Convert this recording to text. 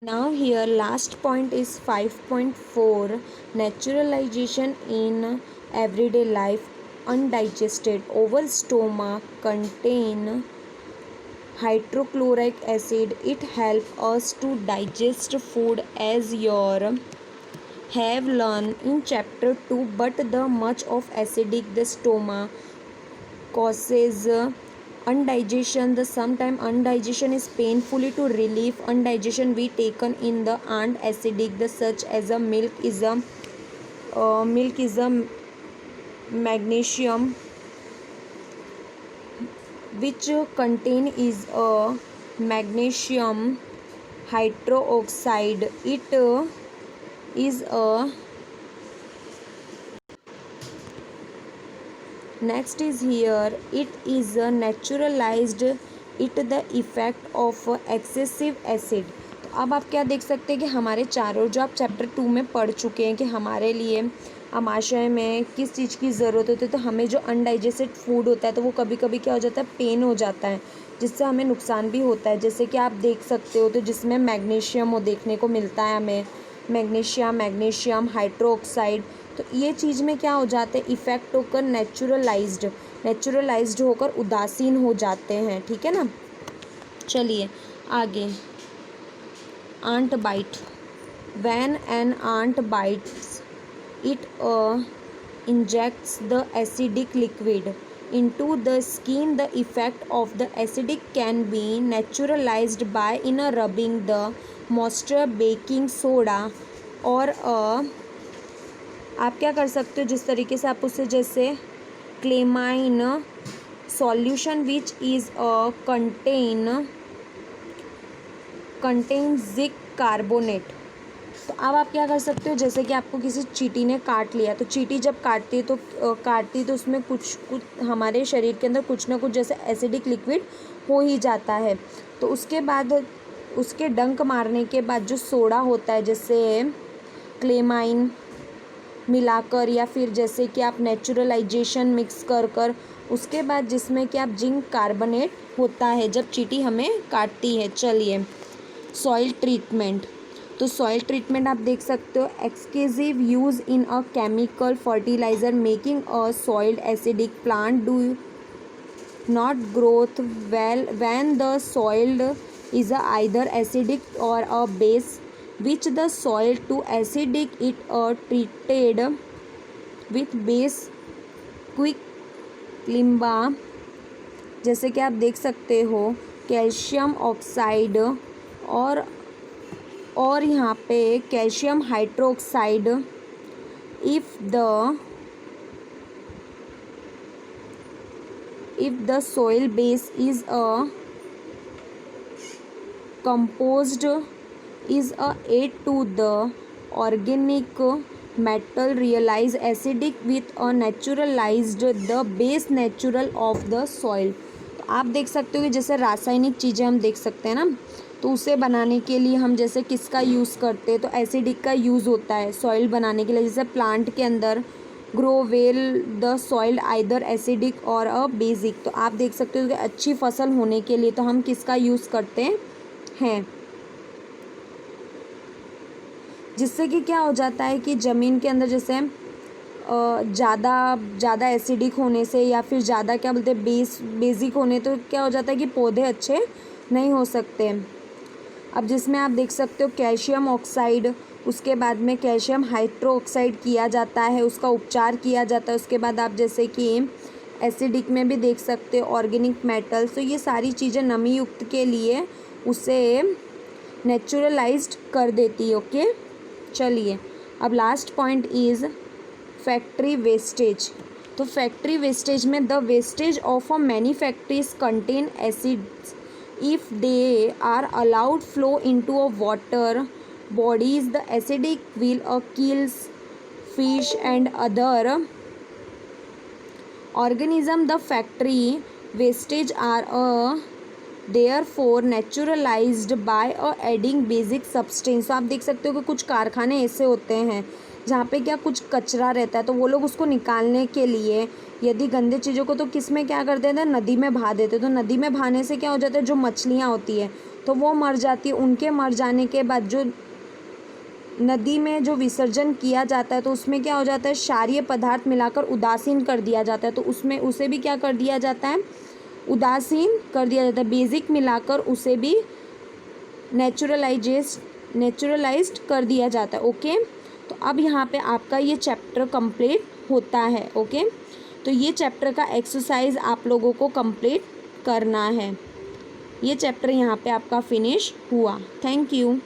Now here last point is 5.4 naturalization in everyday life. Undigested oval stoma contain hydrochloric acid. It helps us to digest food as your have learned in chapter 2, but the much of acidic the stoma causes undigestion. The sometime undigestion is painfully to relieve undigestion we taken in the and acidic the such as a milk is a magnesium which contain is a magnesium hydroxide. It is a next is here it is a naturalized it the effect of excessive acid. तो अब आप क्या देख सकते हैं कि हमारे चारों जो आप चैप्टर 2 में पढ़ चुके हैं कि हमारे लिए आमाशय में किस चीज़ की ज़रूरत होती है। तो हमें जो अनडाइजेस्टेड फूड होता है तो वो कभी कभी क्या हो जाता है, पेन हो जाता है, जिससे हमें नुकसान भी होता है। जैसे कि आप देख सकते हो तो जिसमें मैग्नीशियम वो देखने को मिलता है हमें, मैग्नीशियम हाइड्रोक्साइड। तो ये चीज़ में क्या हो जाते हैं, इफ़ेक्ट होकर नेचुरलाइज्ड होकर उदासीन हो जाते हैं। ठीक है ना। चलिए आगे। Ant bite. When an ant bites it injects the acidic liquid into the skin. The effect of the acidic can be naturalized by in a rubbing the moisture baking soda और आप क्या कर सकते हो, जिस तरीके से आप उसे जैसे calamine solution which is contain zinc carbonate. तो अब आप क्या कर सकते हो, जैसे कि आपको किसी चींटी ने काट लिया, तो चींटी जब काटती है तो उसमें कुछ हमारे शरीर के अंदर कुछ ना कुछ जैसे एसिडिक लिक्विड हो ही जाता है। तो उसके बाद उसके डंक मारने के बाद जो सोडा होता है, जैसे क्लेमाइन मिलाकर या फिर जैसे कि आप नेचुरलाइजेशन मिक्स कर उसके बाद जिसमें कि आप जिंक कार्बोनेट होता है जब चींटी हमें काटती है। चलिए सॉइल ट्रीटमेंट। तो सॉइल ट्रीटमेंट आप देख सकते हो, exclusive use in a chemical fertiliser making a soiled acidic plant do not growth well when the soiled is either acidic or a base which the soil to acidic it treated with base quick Limba. जैसे कि आप देख सकते हो calcium oxide और यहाँ पे calcium hydroxide. if the soil base is a composed is a aid to the organic metal realize acidic with a naturalized the base natural of the soil। तो आप देख सकते हो कि जैसे रासायनिक चीज़ें हम देख सकते हैं ना, तो उसे बनाने के लिए हम जैसे किसका यूज़ करते हैं, तो एसिडिक का यूज़ होता है सॉइल बनाने के लिए। जैसे प्लांट के अंदर grow well the soil either acidic or a basic. तो आप देख सकते हो कि अच्छी फसल होने के लिए तो हम किसका यूज़ करते हैं, जिससे कि क्या हो जाता है कि ज़मीन के अंदर जैसे ज़्यादा एसिडिक होने से या फिर ज़्यादा क्या बोलते हैं बेसिक होने, तो क्या हो जाता है कि पौधे अच्छे नहीं हो सकते। अब जिसमें आप देख सकते हो कैल्शियम ऑक्साइड, उसके बाद में कैल्शियम हाइड्रोक्साइड किया जाता है, उसका उपचार किया जाता है। उसके बाद आप जैसे कि एसिडिक में भी देख सकते हो ऑर्गेनिक मेटल्स। तो ये सारी चीज़ें नमी युक्त के लिए उसे नेचुरलाइज्ड कर देती है। ओके चलिए अब last point is factory wastage. तो फैक्ट्री वेस्टेज में the wastage of a many factories contain acids if they are allowed flow into a water bodies the acidic will kills fish and other organism. The factory wastage are therefore naturalized by adding basic substance। तो आप देख सकते हो कि कुछ कारखाने ऐसे होते हैं जहाँ पे क्या कुछ कचरा रहता है, तो वो लोग उसको निकालने के लिए यदि गंदे चीज़ों को तो किस में क्या कर देते हैं, नदी में बहा देते हैं। तो नदी में बहाने से क्या हो जाता है, जो मछलियाँ होती है तो वो मर जाती है। उनके मर जाने के बाद जो नदी में जो विसर्जन किया जाता है तो उसमें क्या हो जाता है, क्षारीय पदार्थ मिलाकर उदासीन कर दिया जाता है। तो उसमें उसे भी क्या कर दिया जाता है, उदासीन कर दिया जाता है। बेसिक मिलाकर उसे भी नेचुरलाइज्ड कर दिया जाता है। ओके, तो अब यहाँ पे आपका ये चैप्टर कंप्लीट होता है। ओके, तो ये चैप्टर का एक्सरसाइज आप लोगों को कंप्लीट करना है। ये चैप्टर यहाँ पे आपका फिनिश हुआ। Thank you.